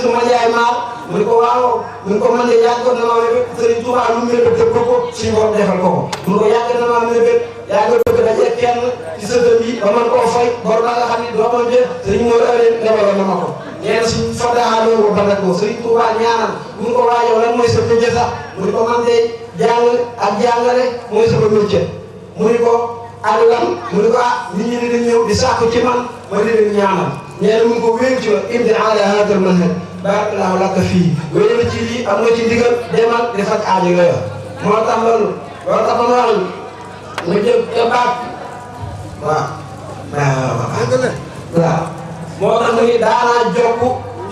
Basiru ma Njaay maaw mu ne ko waaw mu ne ko man de yàggoon na ma mébét Sëriñ Tuubaa lu mu mébét def ko suñu borom defal ko mu ne ko yàgg na ma mébét yaa nga bëgg daje kenn ci sëtam yi ba man koo fay bor ba nga xam ne doomam jë sëriñ Mor Aleen lebaloon na ma ko nee na suñ fadaha loolu ba nag ko Sëriñ Tuubaa ñaanal mu ne ko waajow lan mooy sa métier sax mu ne ko man de jàng ak jàngale mooy sama métier mu ne ko ak lan mu ne ko nit ñi di ñëw di sàkku ci man ma di leen ñaanal nee na mu ngi ko wéeru ci wa indi ala hadal manhaj barakallahu laka fii wéeru ci lii am nga ci ndigal demal di faj aajo yooyu moo tax loolu tax ma wax mu jëm ca baat waaw moo tax mu ni daanaa jokk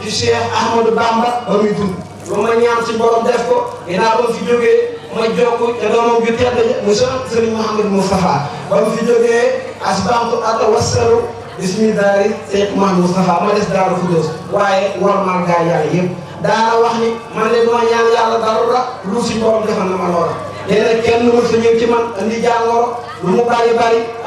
ci Cheikh Ahmadou Bamba ba muy dund ba ma ñaan ci borom def ko ginnaaw ba mu fi jógee ma jokk te doomam ju tedd ja monsieur Serigne Mouhamadou Moustapha ba mu fi jógee asbantu atawassalu bismi daari Cheikh Mouhamadou Moustapha ma des Daaru Xudoos waaye warmal gaa yàlla yëpp daana wax ni man de duma ñaan yàlla dara lu si borom defal na ma loola nee na kenn mën sa ñëw ci man andi jàngoro lu mu bari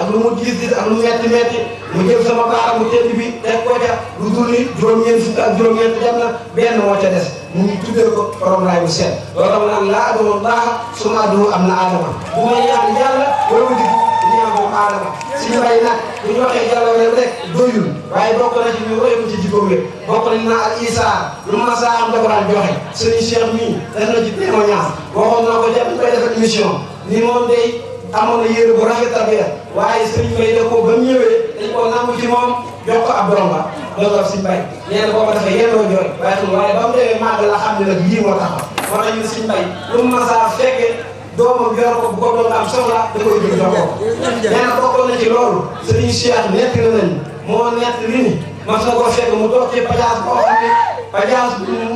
ak lu mu diis ak lu mu metti mu jël sama baaraam mu tedd bi teg ko ca lu dul ni juróom-ñeent fukk ak juróom-ñeent dem na benn moo ca des mu ngi tuddee ko borom laay bu seet loolu tax naan laa adoon baax su ma adoo am na aadama bu ma ñaan yàlla wala mu dig ñaan doomu aadama suñu bay nag bu ñu waxee jàllale rek doyul waaye bokk na ci ñu roye ko ci jikkoom yëpp bokk nañ naa ak Isa lu ma saa am da ko daan joxe sëriñ Cheikh mii def na ci témoignage waxoon naa ko jàpp koy defal émission ni moom day amoon na yére bu rafet tabiya waaye sëriñ Bay da ko ba mu ñëwee dañ ko nangu ci moom jox ko ab domba loolu suñu bay nee na booba dafa yendoo jooy waaye ba mu demee màgg la xam ne nag lii moo taxaw moo tax ñu ne suñu bay lu mu masaa fekkee doomam yor ko bu ko doon am soxla da koy jël jox ko nee na bokkoon na ci loolu sëriñ Cheikh nett na nañ moo nett li ni mas na ko fekk mu toog ci pajaas boo xam ne pajaas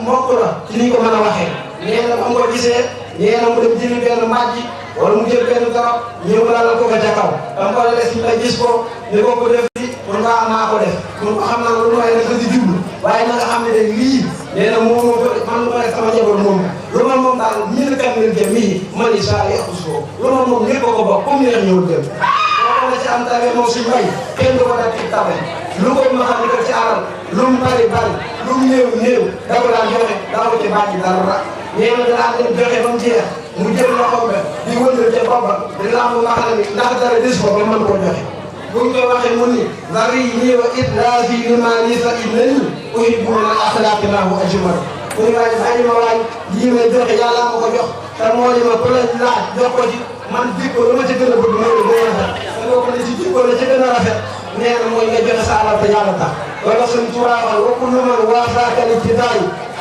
mokk la ci ni ñu ko mën a waxee nee na ba mu ko gisee nee na mu dem jëli benn mbàjji wala mu jël benn garab ñëw lalal ko ca kaw ba mu ko la des ñu gis ko ne ko def li mun nga maa ko def mun ko xam naa lu may def di jublu waaye na nga xam ne de lii nee na moom man lu ma def sama njaboot moom lu ma moom daal mille kam mille jëm mii man i saa yàqu ko lu ma moom ñëpp ko bokk comme neex ñëw jëm boo ko ne ci am tabe moom suñu bay kenn du ko def ci tabe lu ko ma xam ne ko ci alal lu mu bari lu mu néew da ko daan joxe daa ko ci bàcc dara nee na danaa dem joxe ba mu jeex mu jël loxoom ba di wëndal ca boppam di lamb maxana bi ndax dara des ko ba mën koo joxe bu ñu koy waxee mu ni zari nii wa itlaafi limaani fa innani uhibbu min al axlaaqi lahu ajmal mu ni waaye bàyyi ma waay lii may joxe yàlla ma ko jox te moo di ma ku la laaj jox ko ci man jikko lu ma ca gën a bëgg mooy lu gën a rafet te boo ko ne ci jikko la ca gën a rafet nee na mooy nga joxe sa alal te yàlla tax wala suñ turaa wax wa kullu man waafaaka li ibtidaay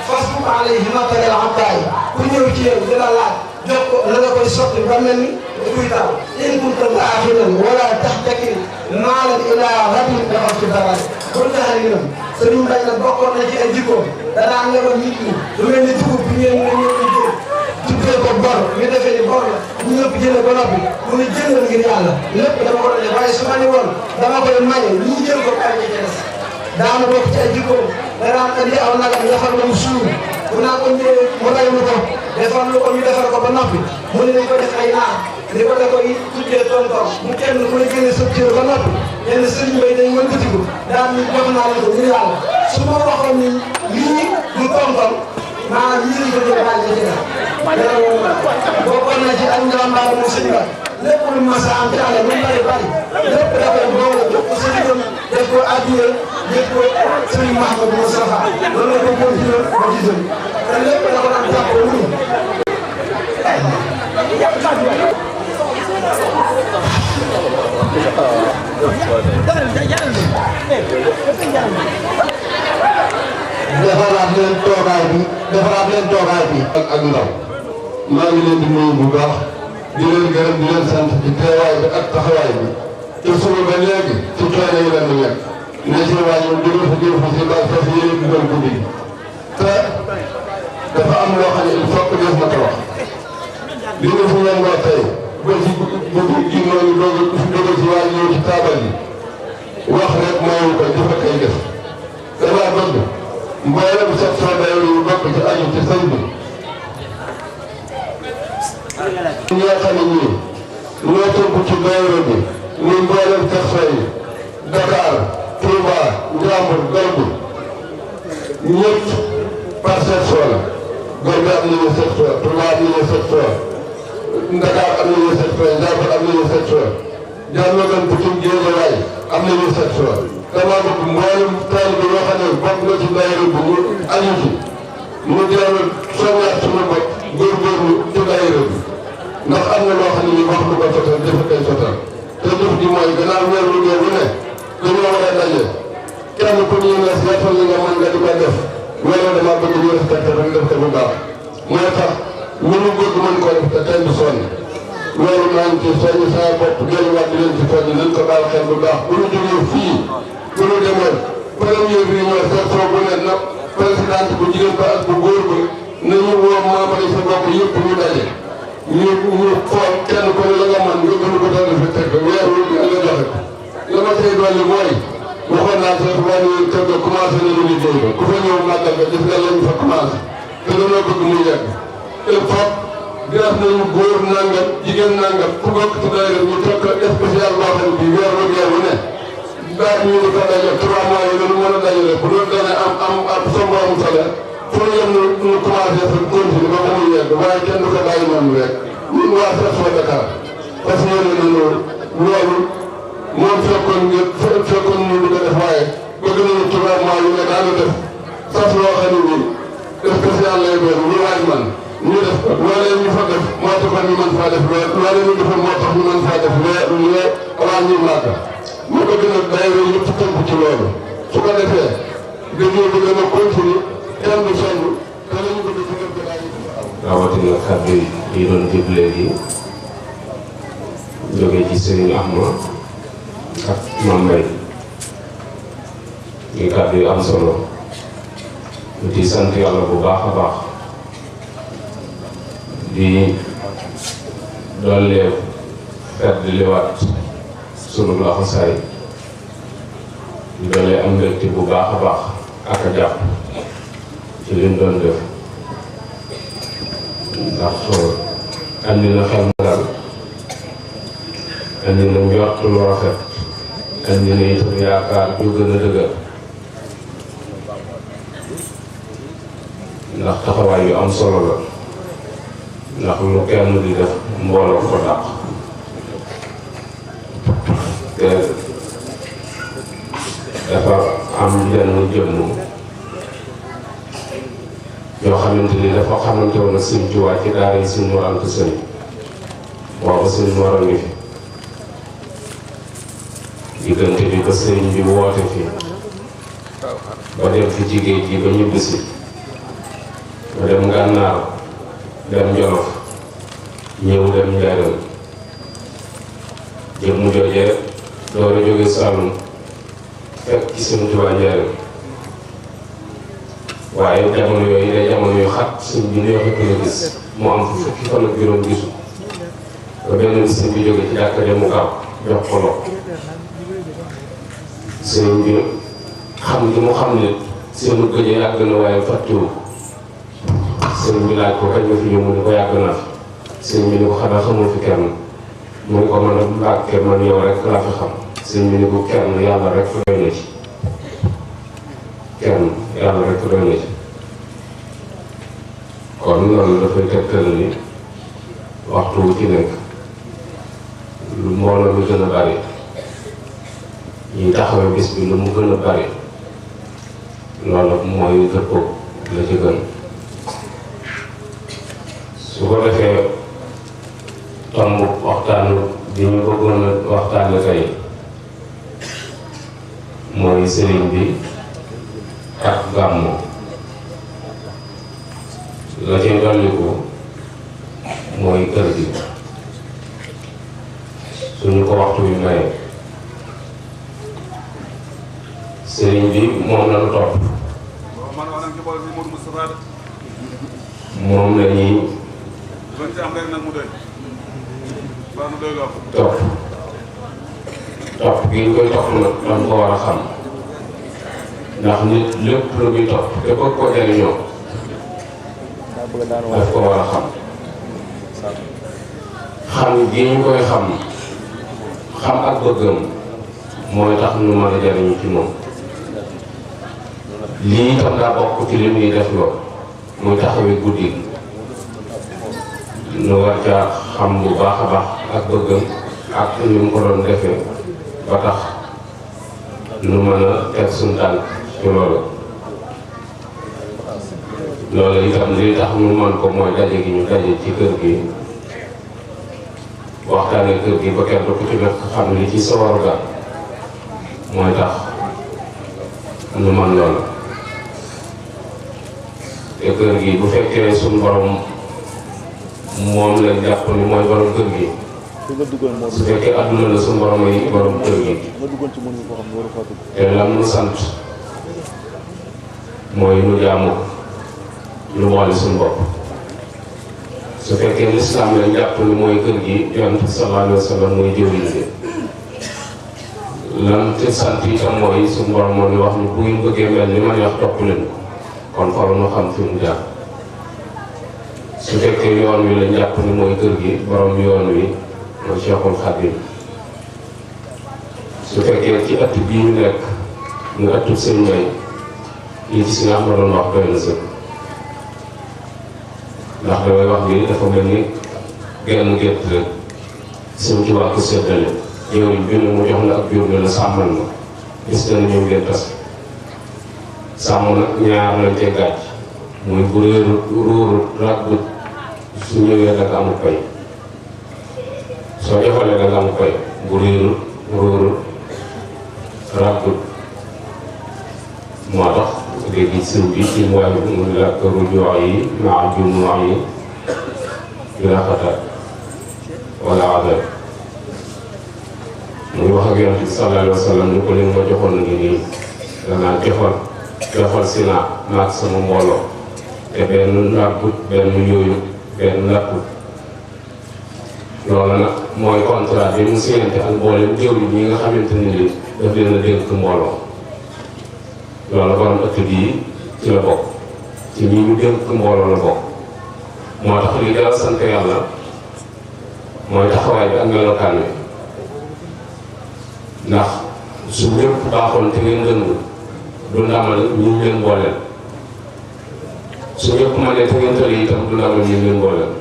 fasbuk alayhi matalal abdaay ku ñëw ci yow di la laaj jox ko la nga koy sotti ba mel ni kuy taw in kunta baaxilan wala taxtakir maalan ilaa rabin dafa ci dara bul taxariram sëriñ Mbay nag bokkoon na ci ay jikkoom danaa lebal nit ñi lu mel ni dugub bi ngeen nga ñëw di jël tuddee ko bor ñu defee ni bor la ñu ñëpp jëlee ba noppi mu ne jëndal ngir yàlla lépp dama ko doon def waaye su ma ni woon dama koy maye lu ñu jël ko bàyyi ci des daana bokk ci ay jikkoom danaan andi aw nagam defal ko mu suur bu naa ko ñëwee mu rey mu ko defal lu ko ñu defal ko ba noppi mu ne nañ ko def ay naar li ko def ko yi tuddee tonton mu kenn ku ne génne sa cër ba noppi yenn sëriñ Bay dañ mën bëtiku daan ñu jox naa leen ko ngir yàlla su ma waxoon ni lii du tonton maanaam lii lañ ko jël bàyyi ci def bokkoon na ci ak njàmbaar mu sëñ ba lépp lu mas a am ci àll lu bari lépp dafay boole jox ko sëriñam def ko addiya def ko sëriñ Mahamadou Moustapha loolu la ko continué ba ci sëriñ te lépp da ko daan jàpp mu defaraat leen toogaay bi ak ndaw maa ngi leen di nuyu bu baax di leen gërëm di leen sant ci teewaay bi ak taxawaay bi te suba ba léegi ci coono yi leen di nekk ne si wàññi jóge fa si ba fas yéene dugal guddi gi te dafa am loo xam ne il faut que def na ko wax li nga fi ngeen wax tey ba ci guddi gi noonu dogal si wàññi ñëw ci taabal yi wax rek mooy ko jëf ak ay def dafa bëgg mboolem section dayo yu bokk ci aju ci sëñ bi ñi nga xam ne ñii ñoo tënk ci dayo bi muy mboolem section yi Dakar Touba Njambur Galbu ñëpp par section la Gombe am nañu section Touba am nañu section Ndakaar am nañu section Ndiakhate am nañu section Diamaguène Pikine Guédiawaye am nañu section damaa bëgg mboolem taalibe yoo xam ne bokk na ci daayira bi ñu aju ci ñu jéem a soññaat suñu bopp góorgóorlu ci daayira bi ndax am na loo xam ne nii wax lu ko sotal jëf koy sotal te jëf ji mooy gannaaw weer liggéey bu ne dañoo war a daje kenn ku ñu ne seetal li nga mën nga di ko def loolu damaa bëgg ñu respecté rek def ko bu baax moo tax ñu mu bëgg mën ko def te tey du sonn loolu maa ngi ci soññ saa bopp delluwaat di leen ci soññ nañ ko baal xel bu baax bu ñu jógee fii bu ñu demoon premier réunion section bu ne na présidente bu jigéen ba ak bu góor ba nañu woo membre yi sa bopp yëpp ñu daje ñu xool kenn ku ne la nga mën nga gën ko doon fi teg weer wu nga joxe ko la ma say dolli mooy waxoon naa sax waa ni kër ga commencé nañu liggéey ba ku fa ñëw màggal ba gis nga lañ fa commencé te dañoo bëgg muy yegg il faut def nañu góor nangam jigéen nangam ku bokk ci daayira ñu teg ko spécial boo xam ne bii weer wu ne daal ñu ngi ko dajale 3 mois yi dañu mën a dajale bu doon dana am sa mborom salaire fu ñu yem ñu commencé sa continuer ba muy yegg waaye kenn du ko bàyyi noonu rek ñun waa section Dakar parce que yéen a loolu moom fekkoon ñu di ko def waaye bëgg nañu 3 mois yu ne daanu def sas loo xam ne nii spécial lay doon ñu waaj man ñu def ko loolee ñu fa def moo taxoon ñu mën faa def loolee ñu defoon moo tax ñu mën faa def lee avant ñuy màgg mu bëgg nag daayira yëpp tënk ci loolu su ko defee dañoo bëgg a continuer kenn du sonn te la ñu bëgg ci def ko daal rawatina kàddu yi doon jub léegi jóge ci Serigne Ahma ak Mame Mbaye ñu kàddu yu am solo ñu ci sant yàlla bu baax a baax di dollee fedd liwaat sunu laxasaay di dollee am mbégte bu baax a baax ak a jàpp ci liñ doon def ndax andi na xel mu dal andi na njort lu rafet andi na itam yaakaar ju gën a dëgër ndax taxawaay yu am solo la ndax lu kenn di def mbooloo ko dàq te dafa am yenn jëmm yoo xamante ni dafa xamante woon ak Sëñ Tuubaa ci daara yi Sëñ Mor Anta Sali booba Sëñ Mor a ngi fi diggante bi ba sëriñ bi woote fi ba dem fi ci géej gi ba ñibbisi ba dem Gànnaar dem Jolof ñëw dem Njaaréem jëmm joojee door a jóge Saalum fekk ci Sëñ Tuubaa Njaaréem waaye jamono yooyu day jamono yu xat sëñ bi neexatu la gis mu am fukki fan ak juróom gisu ba benn bis sëñ bi jóge ci jàkka ja mu gaaw jox ko loxo sëñ bi xam gi mu xam ne seenu gëj yàgg na waaye fàttewu sëñ bi laaj ko kañ nga fi ñëw mu ne ko yàgg na fi sëñ bi ni ko xanaa xamul fi kenn mu ne ko mën a Mbàkke man yow rek laa fi xam sëñ bi ni ko kenn yàlla rek doy na ci kenn yàlla rek doy na ci kon loolu dafay tegtal ni waxtu wu ci nekk lu mbooloo lu gën a bari ñuy taxawee bis bi lu mu gën a bari loolu mooy dëppoo la ci gën su ko defee tomb waxtaan bi ñu bëggoon a waxtaane tey mooy sëriñ bi ak gàmmu la ci dolliku mooy kër gi suñu ko waxtu bi maye sëriñ bi moom la ñu topp moom la ñuy topp gi ñu koy topp nag dañ ko war a xam ndax nit lépp lu muy topp te bëgg ko jariñoo daf ko war a xam xam gi ñu koy xam ak bëggam mooy tax ñu mën a jariñu ci moom lii itam daa bokk ci li muy def lool muy taxawee guddi gi nu war ca xam bu baax a baax ak bëggam ak ni mu ko doon defee ba tax nu mën a teg suñu tànk ci loolu itam li tax nu mën ko mooy daje gi ñu daje ci kër gi waxtaanee kër gi ba kenn ku ci nekk xam li ci sa warugar mooy tax nu mën loolu te kër gi bu fekkee suñu borom moom lañ jàpp ni mooy borom kër gi su fekkee adduna la suñu borom ay borom kër gi te lam nu sant mooy nu jaamu lu boole suñu bopp su fekkee lislaam lañ jàpp ni mooy kër gi yonent bi sallallahu alayhi wa sallam mooy jëwriñ bi lam te sant itam mooy suñu borom moo ni wax ni bu ngeen bëggee mel ni man wax topp leen ko kon faru nu xam fi mu jaar su fekkee yoon wi lañ jàpp ni mooy kër gi borom yoon wi mooy Cheikhul Khadim su fekkee ci ëtt bii ñu nekk nga ëttu sëñ Mbay lii ci si nga xam ne doon wax doy na sëñ ndax damay wax ni dafa mel ni genn gétt rek sëñ ci waa ko séddale yow bi mu jox la ak jur ne la sàmmal ma gis dana ñëw ngeen tas sàmm nag ñaar lañ cee gàcc muy bu réerut ruurut ràggut su ñëwee da nga amul pay soo joxalee da nga amul pay bu réerut ruurut ràggut moo tax léegi sëñ bi ci mooy mu làkk rujoox yi maa jumuux yi bila xatar wala adab muy wax ak yonent bi sallallahu alayhi wa sallam ni ko leen ma joxoon ngi nii danaa joxal si naa maag sama mbooloo te benn làkkut benn yooyu benn làkkut loolu nag mooy contrat bi mu siyante ak mboolem jëwriñ ñi nga xamante ni li daf leen a dénk mbooloo loolu borom ëtt bii ci la bokk ci ñi ñu dénk mbooloo la bokk moo tax li dara sant yàlla mooy taxawaay bi ak melokaan wi ndax su ñëpp baaxoon te ngeen gëngu du ndamal ñu leen booleel su ñëpp mënee te ngeen tëli itam du ndamal ñu leen booleel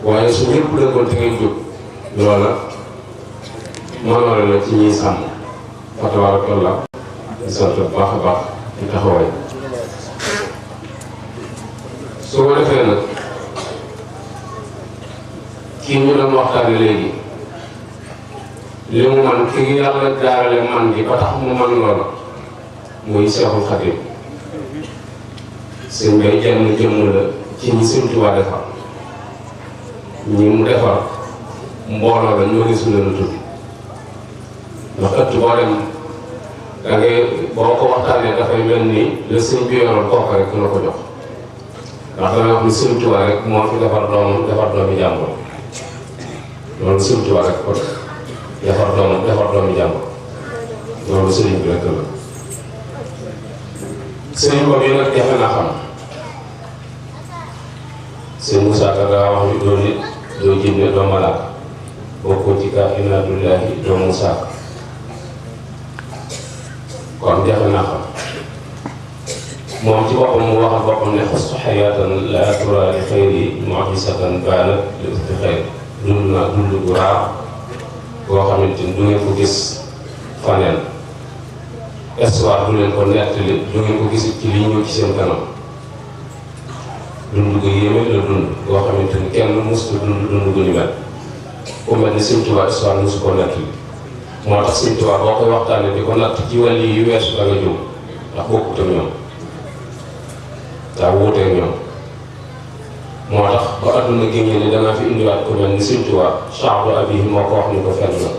waaye su ñëpp dëngoon te ngeen jóg loola mënoore la ci ñiy sàmm fa tabarakallah di sant bu baax a baax ci taxawaay su ko defee nag kii ñu doon waxtaane léegi li mu man ki yàlla jaarale man gi ba tax mu man loola muy Seexul Xadim sëñ Mbay jenn jëmm la ci ñi Sëñ Tuubaa defar ñi mu defar mbooloo la ñoo gisu leen a tudd ndax ëtt boo dem da ngay boo ko waxtaanee dafay mel ni la sëñ bi yoroon kooku rek na ko jox ndax damay wax ni Sëñ Tuubaa rek moo fi defar doomam defar doomi jàmbur loolu Sëñ Tuubaa rek kon defar doomi jàmbur loolu sëriñ bi rek la sëriñ boobu yi nag jafe naa xam sëñ Moussa Ka daa wax ni doo nit doo jinne doo malaaka bokkoo ci kaa'inaatullaahi doo Moussa Ka kon jafe naa xam moom ci boppam mu waxal boppam ne xustu xayaatan laa turaa li xayri mu'jizatan baanat li usti xayr dund naa dund bu raar boo xamante ni du ngeen ko gis faneen histoire du leen ko nettali du ngeen ko gis ci lii ñëw ci seen kanam dund gu yéeme la dund boo xamante ni kenn musul dund gu ni mel ku mel ni Sëñ Tuubaa histoire musu ko nettali moo tax Sëñ Tuubaa boo koy waxtaanee di ko natt ci wàll yi weesu da nga jóg ndax bokkut ak ñoom daa wuuteeg ñoom moo tax ba adduna génne ni danaa fi indiwaat ku mel ni Sëñ Tuubaa Chaabu Abihi moo ko wax ni ko fenn na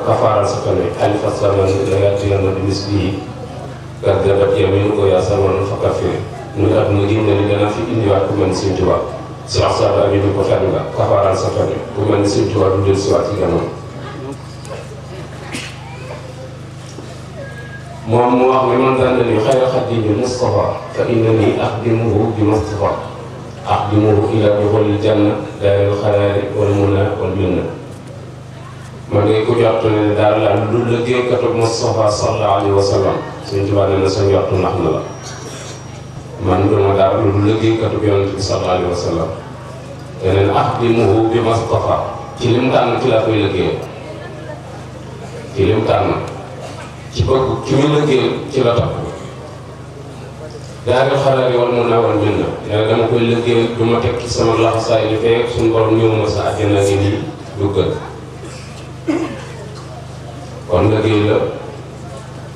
kafaaral sa fenn xalifa saman la yàttiyanna bi mislihi kaddabat yamiinuka yaa salman fa kaffir mu ne adduna génne ni danaa fi indiwaat ku mel ni Sëñ Tuubaa Chaabu Abihi ko fenn nga kafaaral sa fenn ku mel ni Sëñ Tuubaa du del siwaat ci gannaaw moom mu wax ne man dannani xayra xadimi Mustafa fa innani axdimuhu bi Mustafa axdimuhu ila duxulil janna daaril xaraari wal muna wal minna man ngay ko jot ne daal la lu liggéeykatu Mustafa sallallahu alayhi wa sallam Sëñ Tuubaa nee na sa njortu nax na la man duma dara lu liggéeykatu yonent bi sallallahu alayhi wa sallam yeneen axdimuhu bi Mustafa ci lim tànn ci laa koy liggéeyal ci lim tànn ci bëgg ci muy liggéeyal ci la tax daal xalaat yi war mun naa war bind yàlla dama koy liggéeyal du ma teg ci sama laxasaay di fekk suñu borom ñëw ma sa àjjana ngi nii duggal kon liggéey la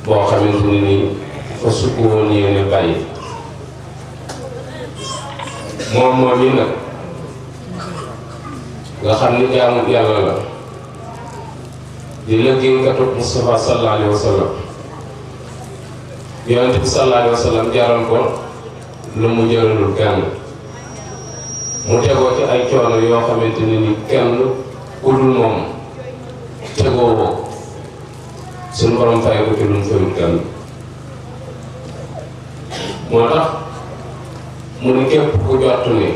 boo xamante ni nii fa sukk woon yéene bàyyi moom yi nag nga xam ni jaamu yàlla la di liggéeykatu Mustafa sallallahu alayhi wa sallam yonent bi sallallahu alayhi wa sallam jaral ko lu mu jëralul kenn mu tegoo ci ay coono yoo xamante ni kenn ku dul moom tegoo ko suñu borom fay ko ci lu mu fayul kenn moo tax mu ne képp ku jot ni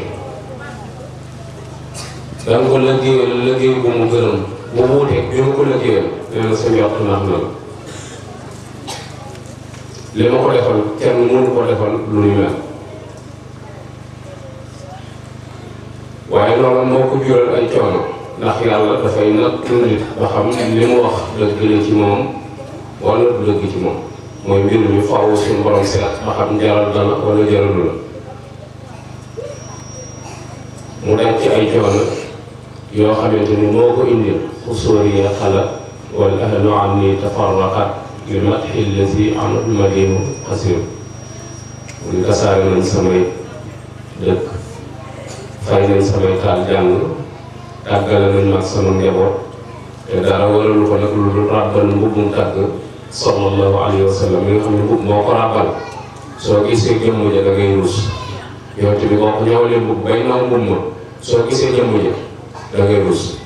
danga ko liggéey bu mu gërëm bu wuuteeg bi nga ko liggéeyal nee na sa njort nax na la li ma ko defal kenn mënu ko defal lu ñu mel waaye loolu moo ko jural ay coono ndax yàlla dafay natt nit ba xam li mu wax dëgg la ci moom wala du dëgg ci moom mooy mbir mi faaw suñu borom seet ba xam jaral dana wala jaralu la mu daj ci ay coono yoo xamante ni moo ko indil xusóoriya xala wal ahlu anni tafarraqat li matxi lazi anul madinu xasir mu ni tasaare nañ samay dëkk fay nañ samay taal jàng tàggale nañ mag sama njaboot te dara waralu ko nag lu ràbbal mbubbum tàgg sallallahu alayhi wa sallam mi nga xam ne mbubb moo ko ràbbal soo gisee jëmm ja da ngay ruus yow tamit boo ko ñëwalee mbubb bay naw mbubb ma soo gisee jëmm ja da ngay ruus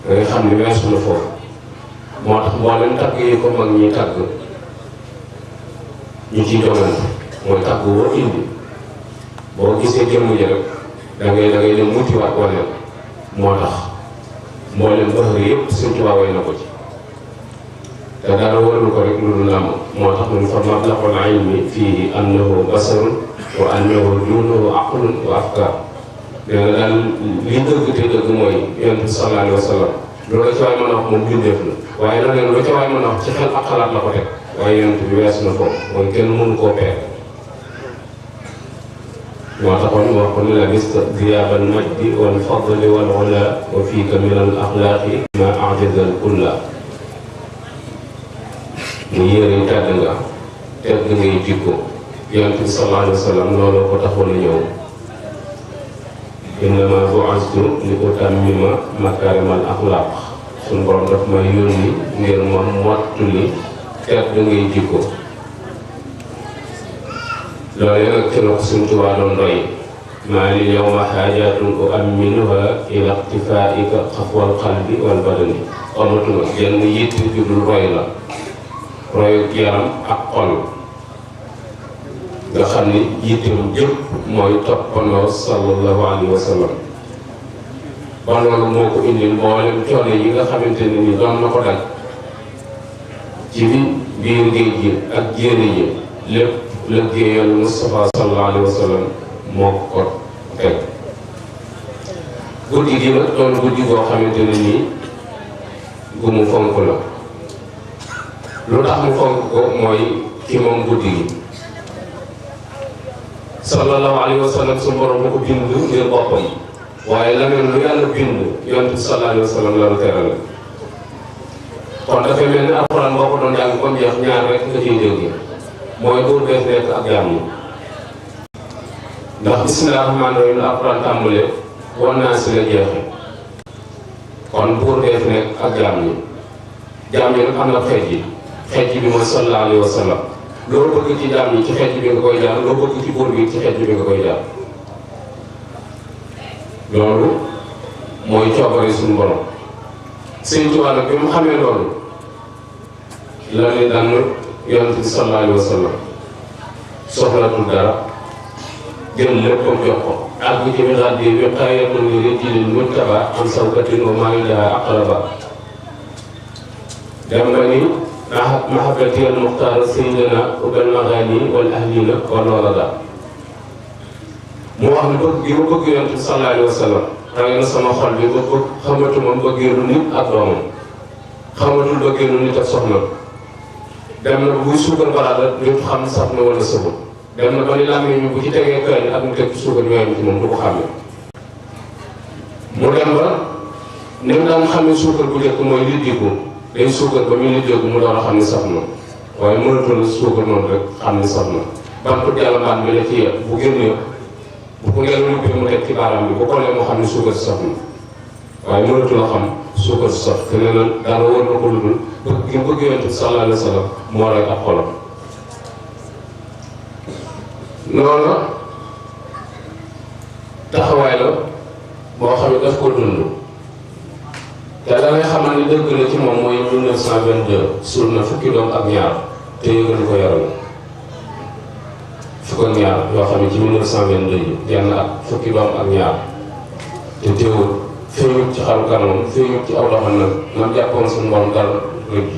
da ngay xam ni weesu na foofu moo tax mboolem tagg yi ko mag ñi tagg ñu ciy jomante mooy tagg woo indi boo gisee jëmm ji rek da ngay dem mutiwaat wane moo tax mboolem bëxër yëpp Sëñ Tuubaa way na ko ci te dara warul ko rek lu dul làmb moo tax mun fa mablagul ilmi fii annahu basarun wa annahu duunahu aqlun wa afkaar nee na daal li dëgg te dëgg mooy Yonent bi sallallahu alayhi wa sallam loolu la ci waay mën a wax moom bindeef la waaye nag leen lu ci waay mën a wax ci xel ak xalaat la ko teg waaye Yonent bi weesu na foofu mooy kenn mënu koo peer moo taxoon wax ko ni la bista diyaabal majdi wal fadli wal ula wa fiika min al axlaaqi ma ajazal kulla mu yére tedd nga tedd ngay jikko Yonent bi sallallahu alayhi wa sallam looloo ko taxoon a ñëw innama bu'astu li utammima makaarimal axlaaq suñu borom daf ma yónni ngir ma mottali tedd ngay jikko loolu nag ci la ko Sëñ Tuubaa doon doy maa li yawma xaajaatun uamminuha ila ixtifaaika xafwal qalbi wal badani amatuma jenn yitt ju dul roy la royu yaram ak xol nga xam ni yitteem jëpp mooy toppandoo sallallahu alayhi wa sallam ba loolu moo ko indi mboolem coono yi nga xamante ne ni doon na ko daj ci biir géej gi ak jéeri ji lépp liggéeyal Mustafa sallallahu alayhi wa sallam moo ko teg guddi gi nag doon guddi boo xamante ne nii gu mu fonk la lu tax mu fonk ko mooy ki moom guddi gi sallallahu alayhi wa sallam su borom moo ko bind ngir boppam waaye leneen lu yàlla bind Yonent bi sallallahu alayhi wa sallam la lu teral kon dafay mel ni alxuraan boo ko doon jàng ba mu jeex ñaar rek nga ciy dégg mooy buur bees nekk ak jàmm ndax bismillah rahmaan rahim la alxuraan tàmbalee wan naa si la jeexe kon buur bees nekk ak jàmm yi nag am na xeej bi mooy sallallahu alayhi wa sallam loo bëgg ci jàmm yi ci xeej bi nga koy jaar loo bëgg ci buur bi ci xeej bi nga koy jaar loolu mooy coobare suñu borom Sëñ Tuubaa nag bi mu xamee loolu la ne daan Yonent bi sallallahu alayhi wa sallam soxlatul dara jël léppam jox ko ak bi ci misaal bi wiqaayatun li rijlil mujtaba an sawkatin wa maa ilaha aqraba dem ba ni mahabbati al muxtaar sayyidina ubal maghani wal ahlina wa loola daal mu wax ne bëgg gi ma bëgg yonent bi sallallahu alayhi wa sallam rey na sama xol bi ba bëgg xamatuma bëggeelu nit ak doomam xamatul bëggeelu nit ak soxna dem na buy suukar balaa la dootu xam saf na wala sëbul dem na ba ni làmmiñ mi bu ci tegee kër ak mu teg ci suukar ñooyam ci moom du ko xàmme mu dem ba ni mu daan xamee suukar bu njëkk mooy liddiku day suukar ba muy liddiku mu door a xam ni saf na waaye mënatul suukar noonu rek xam ni saf na bant yàlla mbaan bi la ci yëpp bu génnee bu ko ngeen lubbee mu teg ci baaraam bi bu ko lee moo xam ni suukar si saf na waaye mënatul a xam suukar si saf te nee na dara wër na ko lu dul bëgg gi bëgg yonent bi sallallahu alayhi wa sallam moo rey ab xolam noonu taxawaay la boo xam ne daf ko dund te da ngay xamal ni dëgg la ci moom mooy 1922 suul na fukki doom ak ñaar te yëgal ko yaram fukk ak ñaar yoo xam ne ci 1922 yi genn ak fukki doom ak ñaar te teewul feeñut ci xaru kanamam feeñut ci aw doxam nag man jàppoon suñu borom dara rëbb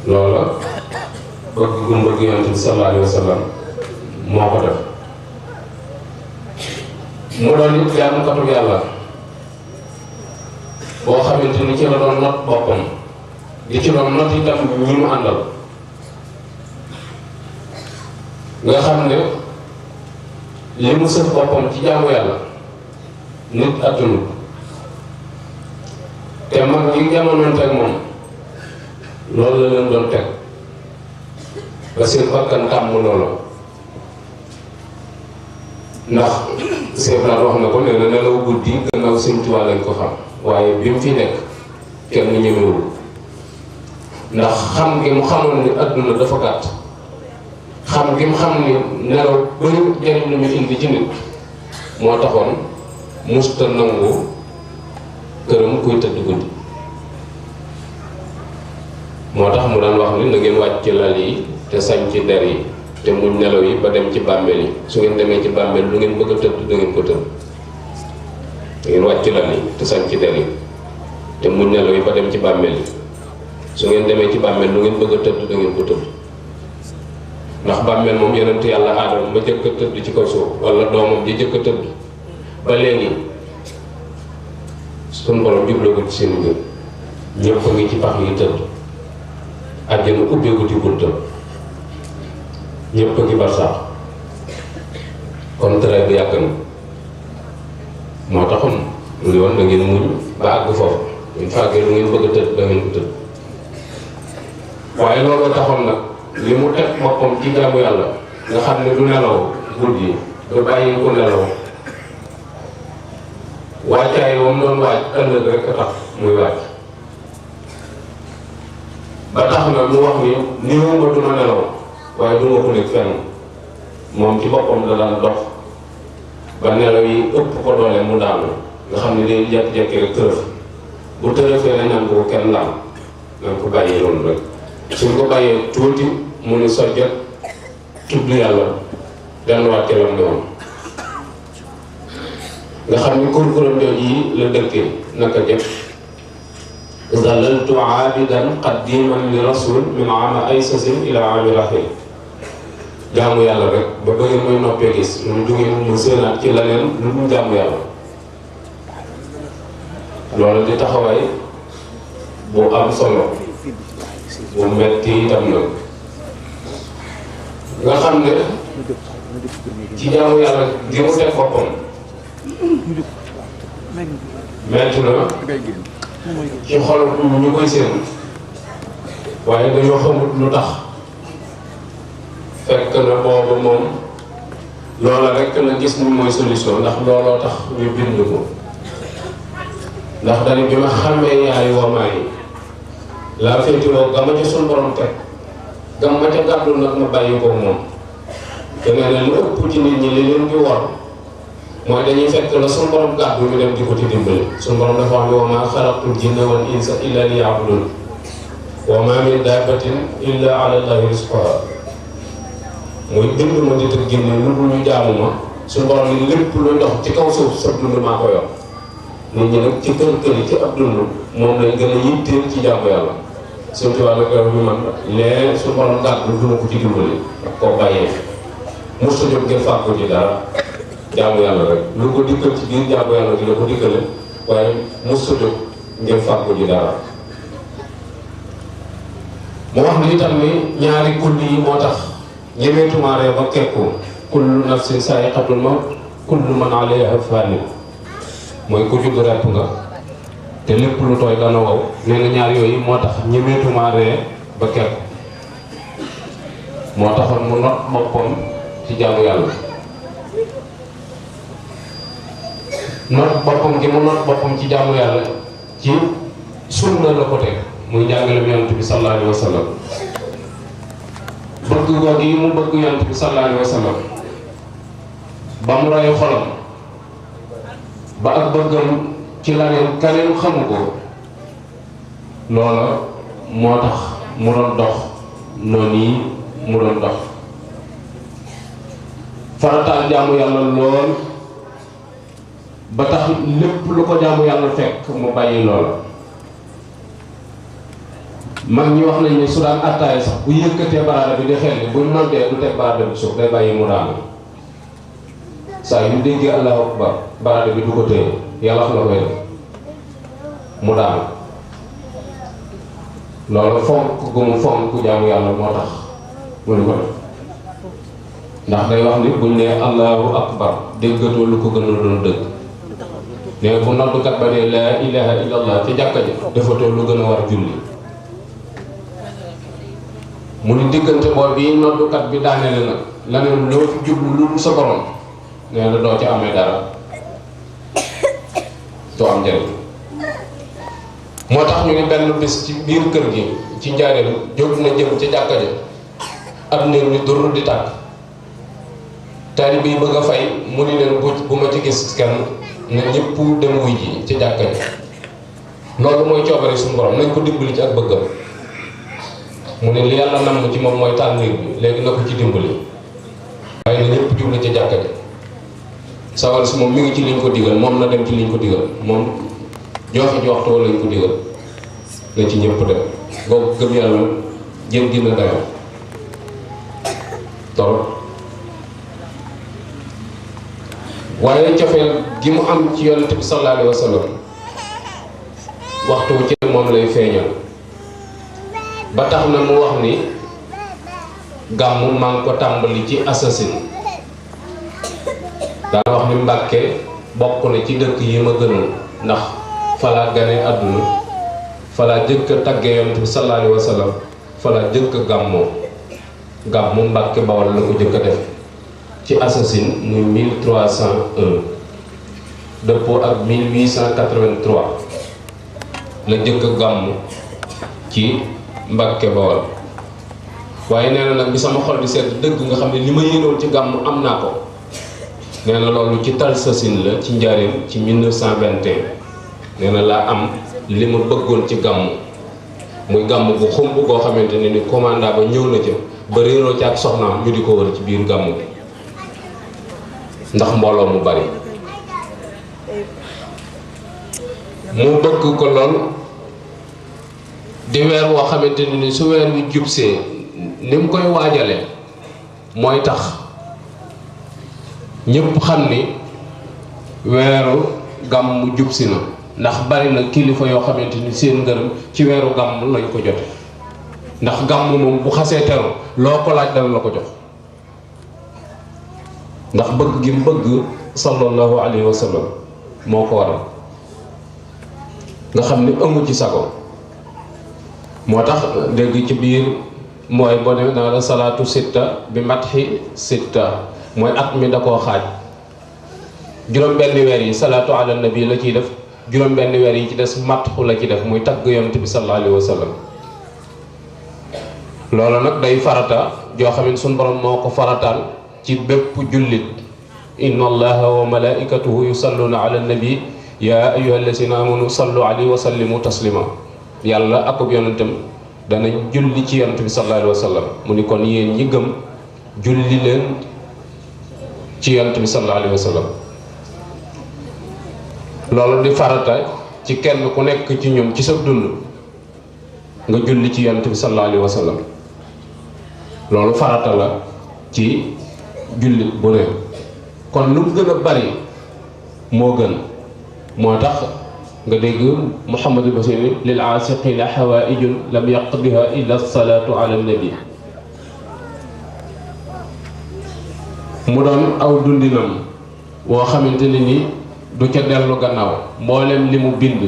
loola bëgg gum bëgg yonent bi sallallahu alayhi wa sallam moo ko def mu doon it jaamukatu yàlla boo xamante ni ci la doon not boppam di ci doon not itam ñi mu àndal nga xam ne li mu sëf boppam ci jaamu yàlla nit attunu te mag ñi jamonoon teg moom loolu la leen doon teg ba seen bakkan tàmm loolu ndax Seydou wax na ko nee na nelaw guddi gannaaw Sëñ Tuubaa lañ ko xam waaye bi mu fi nekk kenn ñemewul ndax xam gi mu xamoon ni adduna dafa gàtt xam gi mu xam ni nelaw bëri jariñ lu ñu indi ci nit moo taxoon musta nangu këram kuy tëdd guddi moo tax mu daan wax ni na ngeen wàcc ci lal yi te sañ ci der yi te muñ nelaw yi ba dem ci bàmmeel yi su ngeen demee ci bàmmeel lu ngeen bëgg a tëdd da ngeen ko tëdd da ngeen wàcc ci lal yi te sañ ci der yi te muñ nelaw yi ba dem ci bàmmeel yi su ngeen demee ci bàmmeel lu ngeen bëgg a tëdd da ngeen ko tëdd ndax bàmmeel moom yonent yàlla aadama ba jëkk a tëdd ci kaw suuf wala doomam ji jëkk a tëdd ba léegi suñu borom jubloo ci seen mbir ñëpp a ngi ci pax yi tëdd àjjana ubbeeku di buntam ñëpp a ngi barsaax kon traite bi yàgg na moo taxoon mu ne woon da ngeen muñ ba àgg foofu ñu fàggee lu ngeen bëgg a tëdd da ngeen ko tëdd waaye looloo taxoon nag li mu teg boppam ci jaamu yàlla nga xam ne du nelaw guddi du bàyyi ko nelaw wàccaay moom doon waaj ëllëg rek a tax muy waaj ba tax na mu wax ni néewuma duma nelaw waaye du ma ko nekk fenn moom ci boppam da daan dox ba nelaw yi ëpp ko doole mu daanu nga xam ne day jekki-jekki rek tërëf bu tërëfee na ñaan ko kenn laal nañ ko bàyyee loolu rek suñ ko bàyyee tuuti mu ni sojjat tudd yàlla delluwaat ci lam woon nga xam ni kurkuram jooju yi la dëkkee naka jëkk zalaltu aabidan qadiman li rasul min ama aysasin ila ami rahim jaamu yàlla rek ba bëggeen mooy noppee gis mu jógee mu séenaat ci leneen lu mu jaamu yàlla loolu di taxawaay bu am solo bu metti itam nag nga xam ne ci jaamu yàlla gi mu teg boppam metti na ci xol ñu koy seen waaye dañoo xamut lu tax fekk na boobu moom loola rek la gis ni mooy solution ndax looloo tax ñu bind ko ndax dañu bi ma xàmmee yaayu wamaa yi laa féetiloo ga ma ca suñ borom teg gam ma ca gàddu nag ma bàyyi ko moom te nee na lu ëpp ci nit ñi li leen di war mooy dañuy fekk la suñ borom gàddu ñu dem di ko ci dimbali suñ borom dafa wax ni wa maa xalaqtul jinna wal insa illa liya'budun wa maa min dabbatin illa ala llahi rizquha muy bind ma nit ak jinne lu dul ñu jaamu ma suñ borom ni lépp luy dox ci kaw suuf sa dund maa ko yor nit ñi nag ci kër kër yi ci ab dund moom lañ gën a yitteel ci jaamu yàlla suñ ci wàllu koy ñu man lee suñ borom gàddu du ma ko ci dimbali ak koo bàyyee mosu jóg ngir fàggu ci dara jaamu yàlla rek lu ko dikkal ci biir jaamu yàlla gi la ko dikkale waaye mosu jóg ngir fàggu ci dara. mu wax ni itam ni ñaari kulli yi moo tax ñemeetumaaree ba kekku kullu nafsin saa'iqatul mawt kullu man alayha faanin mooy ku judd repp nga te lépp lu tooy dana wow. nee na ñaar yooyu moo tax ñemeetumaaree ba kekku moo taxoon mu not boppam ci jaamu yàlla. not boppam gi mu not boppam ci jaamu yàlla ci sunna la ko teg muy njàngaleem yonent bi sallallahu alayhi wa sallam. bëgg googu yi mu bëgg yonent bi sallallahu alayhi wa sallam ba mu rey xolam ba ak bëggam ci laneen kaneen xamu ko loola moo tax mu doon dox noonu yi mu doon dox farataal jaamu yàlla lool ba tax lépp lu ko jaamu yàlla fekk mu bàyyi loola. mag ñi wax nañ ne su daan attaaya sax bu yëkkatee baraada bi di xel ni buñ noddee du teg baraada bi suuf day bàyyi mu daanu saa yu déggee allahu akbar baraada bi du ko téye yàlla xam la koy def mu daanu. loolu fonk gu mu fonk jaamu yàlla moo tax mu di ko def ndax day wax ni buñ nee allahu akbar déggatoo lu ko gën a doon dëgg ne bu noddukat ba ne laa ilaha illallah ci jàkka ji defatoo lu gën a war julli. mu ni diggante boobu bi noddukat bi daanele nag laneen loo fi jublu lu sa borom nee na doo ci amee dara doo am njëriñ. moo tax ñu ni benn bis ci biir kër gi ci njaareem jóg na jëm ca jàkka ja ab néew ni dur di tàkk taalibe yi bëgg a fay mu ni leen bu ma ci gis kenn na ñëpp dem wuy ji ca jàkka ja. loolu mooy coobare suñu borom nañ ko dimbali ci ak bëggam. mu ne li yàlla namm ci moom mooy tànniir bi léegi na ko ci dimbali waaye na ñëpp jublu ca jàkka ja. sawal si moom mi ngi ci liñ ko digal moom na dem ci liñ ko digal moom joxe ci waxtu wala lañ ko digal na ci ñëpp dem boobu gëm yàlla jëm dina dayoo torop. waaye cofeel gi mu am ci yonent bi sallallahu alayhi wa sallam waxtu ci moom lay feeñal ba tax na mu wax ni gàmmu maa ngi ko tàmbali ci assasine daan wax ni Mbàkke bokk na ci dëkk yi ma gënal ndax falaa gane àdduna falaa jëkk a tagge yonent bi sallallahu alayhi wa sallam falaa jëkk a gàmmoo gàmmu Mbàkke Bawol la ko jëkk a def ci assasine muy 1301 dëppoo ak 1883 la jëkk a gàmmu ci Mbàkke Bawol. waaye nee na nag bi sama xol di sedd dëgg nga xam ne li ma yéenoon ci gàmmu am naa ko nee na loolu ci Talsasine la ci njaareem ci 1921 nee na laa am li ma bëggoon ci gàmmu muy gàmmu bu xumb koo xamante ne ni commanda ba ñëw na ca ba réeroo ci ak soxnaam ñu di ko wër ci biir gàmmu bi ndax mbooloo mu bari mu bëgg ko lool di weer woo xamante ne ni su weer wi jubsee ni mu koy waajale mooy tax ñëpp xam ni weeru gàmmu jubsi na ndax bari na kilifa yoo xamante ni seen ngërëm ci weeru gàmmu lañ ko jote ndax gàmmu moom bu xasee teru loo ko laaj dana la ko jox ndax bëgg gi mu bëgg sallallahu alayhi wa sallam moo ko waral nga xam ni amu ci sago moo tax dégg ci biir mooy boo demee naa la salaatu sitta bi matxi sitta mooy at mi da koo xaaj juróom-benni weer yi salaatu ala nabi la ciy def juróom-benni weer yi ci des matxu la ci def muy tagg yonent bi sallallahu alayhi wa sallam loolu nag day farata joo xam ne suñu borom moo ko farataal ci bépp jullit inna allaha wa malaikatuhu yusalluna ala nabi ya ayyuha allazina amanu sallu alayhi wa sallimu taslima yàlla akub yonentam dana julli ci yonent bi sallallahu alayhi wa sallam mu ni kon yéen ñi gëm julli leen ci yonent bi sallallahu alayhi wa sallam loolu di farata ci kenn ku nekk ci ñun ci sa dund nga julli ci yonent bi sallallahu alayhi wa sallam loolu farata la ci jullit bu ne kon lu mu gën a bari moo gën. moo tax nga dégg Muhammadu Basiri lil aasiqina xawaaijun lam yaqdiha illa salaatu ala nabi. mu doon aw dundinam woo xamante ne ni du ca dellu gannaaw mboolem li mu bind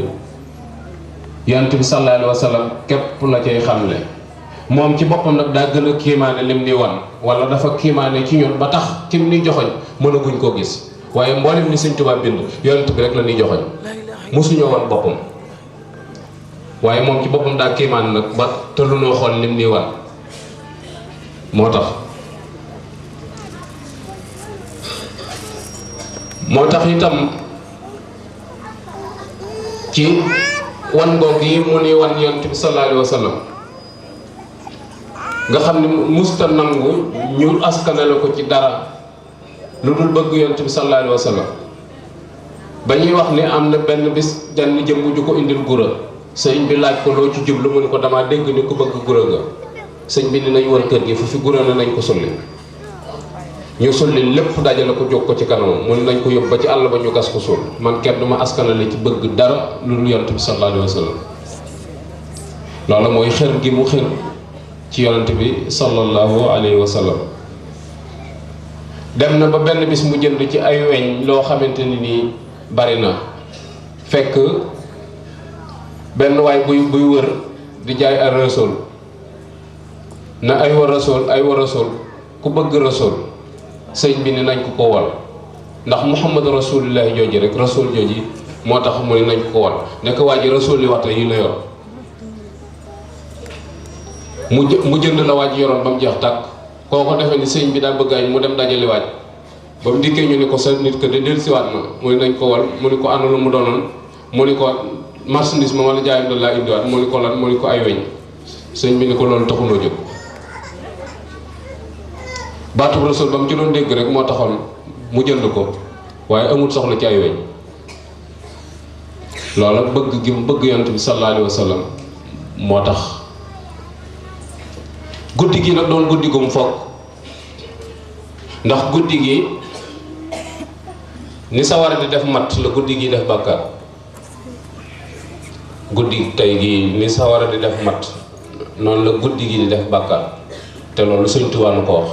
yonent bi sallallahu alayhi wa sallam képp la cay xamle. moom ci boppam nag daa gën a kiimaane lim ni wan wala dafa kiimaane ci ñun ba tax kim ni joxoñ mënaguñ koo gis waaye mboolem ni Sëñ Tuubaa bind yonent bi rek la ni joxoñ mosuñoo wan boppam waaye moom ci boppam daa kiimaane nag ba tëllunoo xool lim ni wan moo tax itam ci wan goog yi mu ni wan yonent bi sallallahu alayhi wa sallam nga xam ne musta nangu ñu askanale ko ci dara lu dul bëgg yonent bi sallallahu alayhi wa sallam ba ñuy wax ni am na benn bis jenn jëmm ju ko indil gura sëñ bi laaj ko loo ci jublu mu ne ko damaa dégg ni ku bëgg gura nga sëñ bi ni nañ war kër gi fu fi gura na nañ ko sulli ñu sulli lépp dajale ko jóg ko ci kanamam mu ne nañ ko yóbbu ba ci àll ba ñu gas ko suul man kenn duma askanale ci bëgg dara lu dul yonent bi sallallahu alayhi wa sallam loolu mooy xër gi mu xër ci yonent bi sallallahu alayhi wa sallam. dem na ba benn bis mu jënd ci ay weñ loo xamante ni nii bari na fekk benn waay buy wër di jaay ay rasul na ay wa rasul ku bëgg rasul sëñ bi ni nañ ko ko wal ndax muhammad rasulillahi jooji rek rasul jooji moo tax mu ne nañ ko ko wal nekk waa ji rasul yi waxte yi la yor mu jënd la waaj yoroon ba mu jeex tàkk kooko defee ni sëñ bi daa bëggaay mu dem dajali waaj ba mu dikkee ñu ni ko sa nit que de dellusiwaat na mu ne nañ ko wal mu ni ko ànd lu mu doonoon mu ni ko marchandise ma wala jaayam da laa indiwaat mu ni ko lan mu ni ko ay weñ sëñ bi ni ko loolu taxunoo jóg baatub rasul ba mu ci doon dégg rek moo taxoon mu jënd ko waaye amul soxla ci ay weñ loola bëgg gi mu bëgg yonent bi sallallahu alayhi wa sallam moo tax guddi gi nag doon guddi gu mu foog ndax guddi gi ni sawara di def matt la guddi gi def bàkkaar guddi tey gi ni sawara di def matt noonu la guddi gi di def bàkkaar te loolu Sëñ Tuubaa ko wax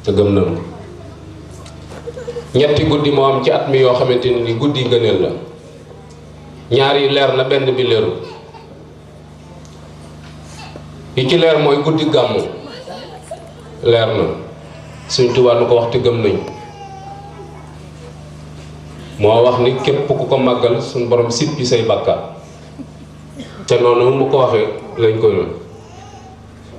te gëm nañu ko ñetti guddi moo am ci at mi yoo xamante ni guddi ngëneel la ñaar yi leer na benn bi leeru yi ci leer mooy guddi gàmmu leer na Sëñ Tuubaa ko wax te gëm nañ moo wax ni képp ku ko màggal suñu borom sippi say bàkkaar te noonu mu ko waxee lañ koy noonu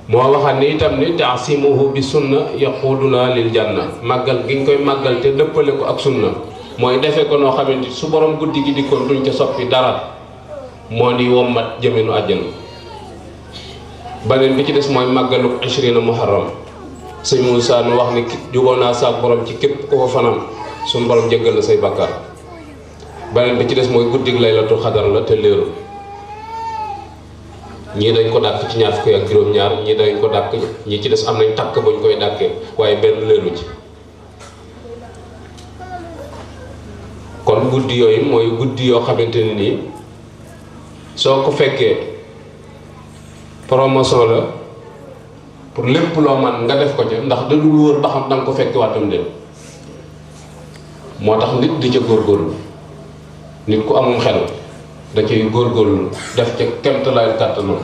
moo waxaat ni itam ni taasimuhu bi sunna yaquduna lil janna màggal gi ñu koy màggal te dëppale ko ak sunna mooy defe ko noo xamante su borom guddi gi dikkoon duñ ca soppi dara moo di wommat jëmenu àjjana beneen bi ci des mooy màggalu 20 muharram sëñ Moussa nu wax ni juboo naa saak borom ci képp ko fa fanaan suñu borom jéggal la say bàkkaar beneen bi ci des mooy guddig laylatul xadar la te léeru ñii dañ ko dàkk ci ñaar fukki ak juróom-ñaar ñii dañ ko dàkk ñii ci des am nañ takk buñ koy dàkkee waaye benn leeru ci kon guddi yooyu mooy guddi yoo xamante ne nii soo ko fekkee promotion la pour lépp loo man nga def ko ca ndax da dul wóor ba xam danga ko fekke waatam dem moo tax nit di ca góorgóorlu nit ku amum xel da cay góorgóorlu def ca kemtalaay kàttanam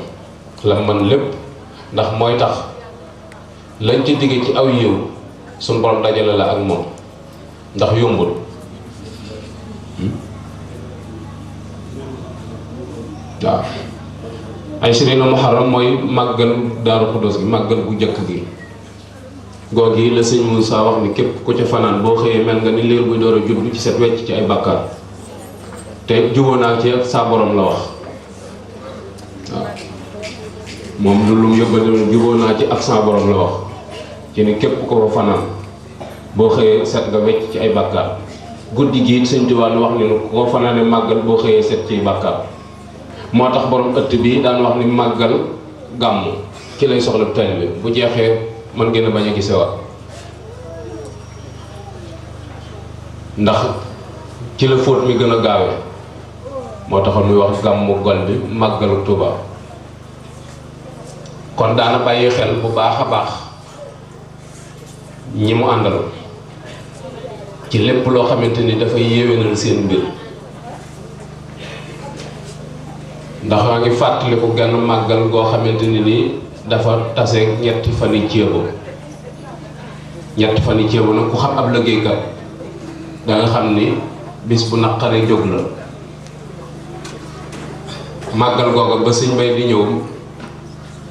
la man lépp ndax mooy tax lañ ci digge ci aw yiw suñu borom dajale la ak moom ndax yombul waaw ay sirina muharram mooy màggal Daaru Xudoos gi màggal bu njëkk gi goog yi la sëñ Moussa wax ni képp ku ca fanaan boo xëyee mel nga ni liir buy door a juddu ci set wecc ci ay bàkkaar te juboo naa ci ak saa borom la wax waaw moom lu mu yóbbal juboo naa ci ak saa borom la wax ci ni képp ko fa fanaan boo xëyee set nga wecc ci ay bàkkaar guddi gi sëñ Tuubaa wax ni nu ko fanaane màggal boo xëyee set ci bàkkaar moo tax borom ëtt bi daan wax ni màggal gàmmu ci lay soxla taalibe bi bu jeexee man gën a bañ a gisewaat ndax ci la fóot mi gën a gaawe moo taxoon muy wax gàmmu gol bi màggalu Tuuba kon daana bàyyi xel bu baax a baax ñi mu àndal ci lépp loo xamante ni dafay yéwénal seen mbir ndax maa ngi fàttaliku genn màggal goo xamante ni nii dafa tase ñetti fani ceebo nag ku xam ab liggéeykat da nga xam ni bis bu naqaree jóg la màggal googa ba sëñ Bay di ñëw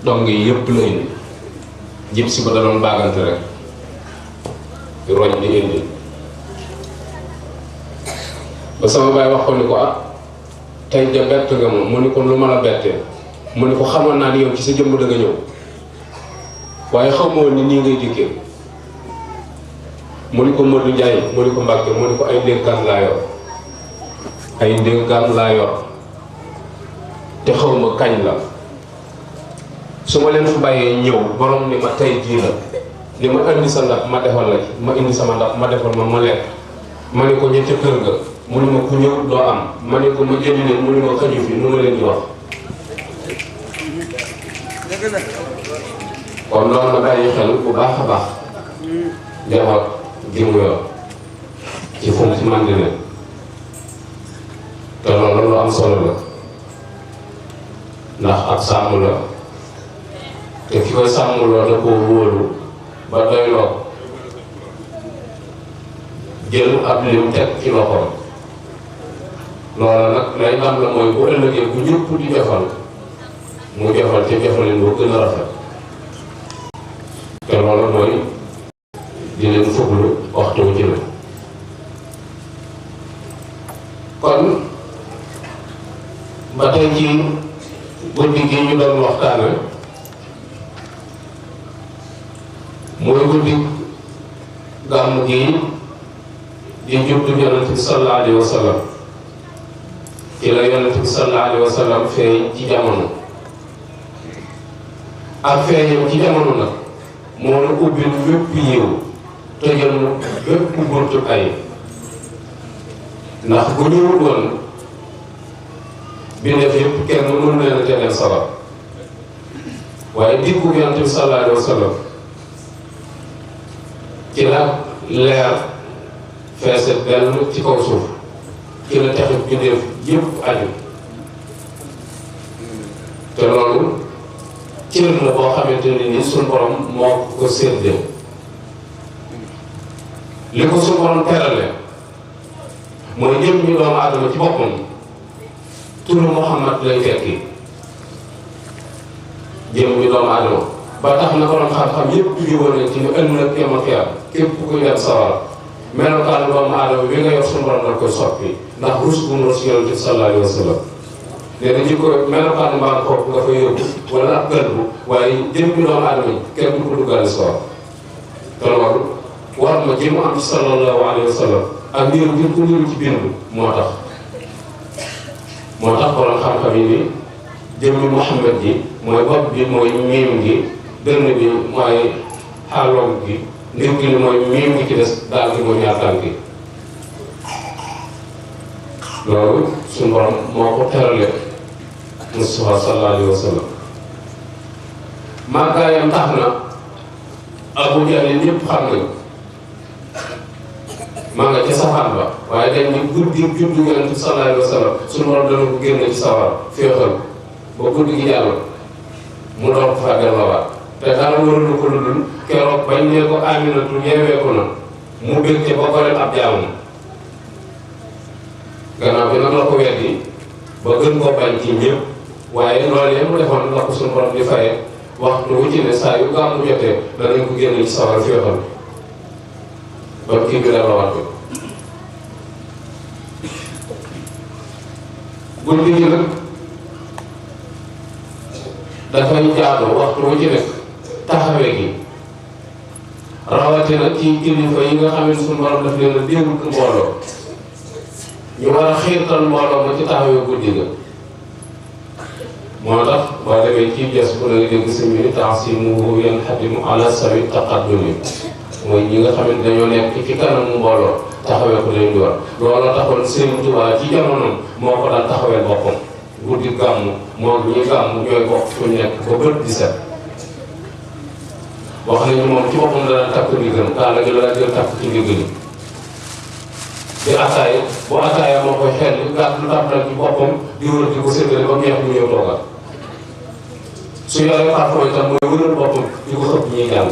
dong yi yëpp la indi jib si ba da doon baagante rek di roñ di indi ba sama baay wax ko ni ko tey ja bett nga moom mu ni ko lu ma la bettee mu ni ko xamoon naa ni yow ci sa jëmm da nga ñëw waaye xamoo woon ni nii ngay dikkee mu ni ko Modou Ndiaye mu ni ko Mbàkke mu ni ko ay ndénkaan laa yor te xawma kañ la su ma leen fi bàyyee ñëw borom ni ma tey jii la ni ma indi sa ndab ma defal la ma indi sama ndab ma defal ma lekk ma ni ko ña ca kër ga mu ni ma ku ñëw doo am ma ni ko ma jënd leen mu ni ma xaju fi nu ma leen di wax kon loolu na bàyyi xel bu baax a baax njaboot gi mu yor ci fu mu ci màndi ne te loolu lu am solo la ndax ak sàmm la te ki koy sàmmloo da koo wóolu ba doyloo jël ab lim teg ci loxoom loola nag lay ndam la mooy bu ëllëgee bu ñëpp di defal mu defal ca defalin bu gën a rafet te loolu mooy di leen fuglu waxtu wu ci ne kon ba tey ci guddi gi ñu doon waxtaane mooy guddi gàmm gi di juddu yonent bi sallallahu alayhi wa sallam ci la yonent bi sallallahu alayhi wa sallam feeñ ci jamono ak feeñam ci jamono nag moo la ubbil bépp yiw tëjal mu bépp buntu ay ndax bu ñëwut woon bindeef yëpp kenn mënu leen a tegal sabab waaye dikku yonent bi sallallahu alayhi wa sallam ci la leer feese benn ci kaw suuf ci la texit bindeef yëpp aju te loolu cër la boo xamante ni suñu borom moo ko séddee li ko suñu borom terale mooy jëm ñu doomu aadama ci boppam turu Muhammad lay tekki jëm ñu doomu aadama ba tax na borom xam-xam yëpp jóge woon nañ ci ne ëllëg yawmal qiyaama képp kuy dem sawara melokaanu doomu aadama bi nga yor suñu borom daf koy soppi ndax rus bu mu rus Yonent bi sallallahu alayhi wa sallam nee na ji ko melokaanu mbaam kooku nga koy yóbbu wala ab gëlbu waaye jëm bi doomu aadama yi kenn du ko duggaale sawara te loolu war ma ji mu am ci sallallahu alayhi wa sallam ak niiru ngir ko niiru ci bind moo tax borom xam-xam yi ni jëmmi Muhammad ji mooy bopp bi mooy miim gi dënn bi mooy xaaloom gi ndir gi li mooy miim gi ci des daal gi mooy ñaar tànk gi loolu suñu borom moo ko terale Mustafa sallallahu alayhi wa sallam màggaayam tax na Abu Jahl ñëpp xam nañ maa nga ca safaan ba waaye dañ ni guddi juddu Yonent bi sallallahu alayhi wa sallam suñu borom dana ko génne ci safar féexal ba guddi gi jàll mu door ko faa delloowaat te dara waralu ko lu dul keroog bañ ne ko Aminatu yeeweeku na mu bég ca ba goreel ab jaamam gannaaw bi nag la ko weddi ba gën koo bañ ci ñëpp waaye loolu yëpp mu defoon la ko suñu borom di faye waxtu wu ci ne saa yu gàmmu jotee danañ ko génne ci safar féexal ba kii bi delloowaat ko guddi gi nag dafay jaadu waxtu wu ci nekk taxawe gi rawatina ci kilifa yi nga xam ne suñu borom daf leen a dénk mbooloo ñu war a xiirtal mbooloo ma ci taxawee guddi ga moo tax boo demee ci ges bu na nga dégg si mi ta'simuhu yanhadimu ala sawi taqaddumi mooy ñi nga xamante dañoo nekk ci kanamu mbooloo taxawee ko leen di war looloo taxoon Serigne Touba ci jamonoom moo ko daan taxawee boppam guddi gàmmu moo ñi gàmmu ñooy bokk fu ñu nekk ba bët di set wax nañu moom ci boppam dana takk ndigam kaala gi la daan jël takk ci ndigg li di ataaya bu ataaya moo koy xel gàtt lu tàmbal ci boppam di wër di ko séddale ba mu yeex mu ñëw toogal su yoree parfum itam mooy wëral boppam di ko xëpp ñuy jàng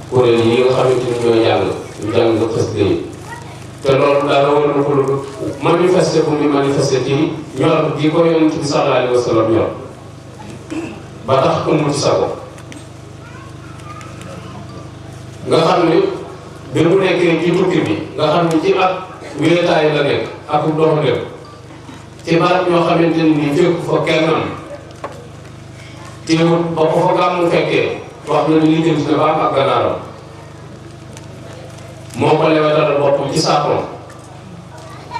kuréel yi nga xamante ni ñooy jàng ñu jàng nga xës yi te loolu dara war na ko lu manifester bu muy manifester ci ñor gi ko Yonent bi sallallahu alayhi wa sallam ñor ba tax amul ci sago nga xam ni bi mu nekkee ci tukki bi nga xam ni ci ak wéetaay la nekk ak doxandem ci barab ñoo xamante ni fekk fa kennam teewul ba ko fa gàmmu fekkee wax na ni li jëm si ne ba am ak ganaaram moo ko lewetal boppam ci saakoom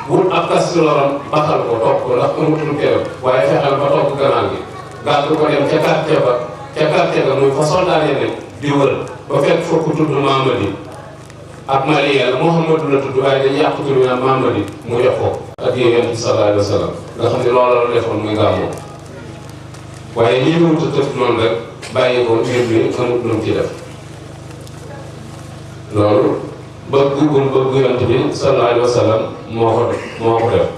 wut ab kastiloram baxal ko toog ko ndax amutul keroog waaye fexeel ba toog ganaar gi gàddu ko dem ca quartier ba muy fa soldat yi ne di wër ba fekk fa ku tudd Mamadi ak Maliyel Mouhamadou la tudd waaye dañuy yàq tur bi naan Mamadi mu jox ko ak Yonent bi sallallahu alayhi wa sallam nga xam ne loolu la defoon muy gàmmu waaye lii mu wut a tëdd noonu rek bàyyi ko mbir mi amut lu mu ci def loolu bëgg Yonent bi sallallahu alayhi wa sallam moo ko def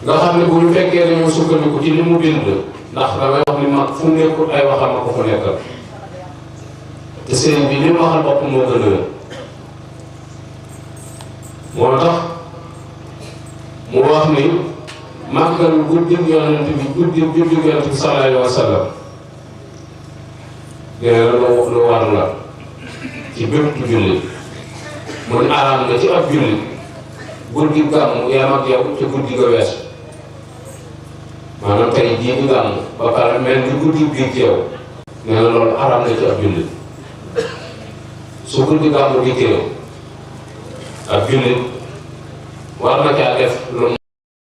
nga xam ne bu ñu fekkee dañoo sukkandiku ci li mu bind ndax damay wax ni mag fu mu nekkul ay waxam a ko fa nekkal te sëriñ bi li mu waxal bopp moo gën a wér moo tax mu wax ni màggal guddi Yonent bi Yonent bi sallallahu alayhi wa sallam dina lu war la ci bépp jullit mu ne araam na ci ab jullit guddi gàmmu yam ak yow ci guddi ga weesu maanaam tey jii di gàmmu ba pare mel ni guddi biir ci yow nee na loolu araam na ci ab jullit su guddi gàmmu di teew ab jullit war na caa def lu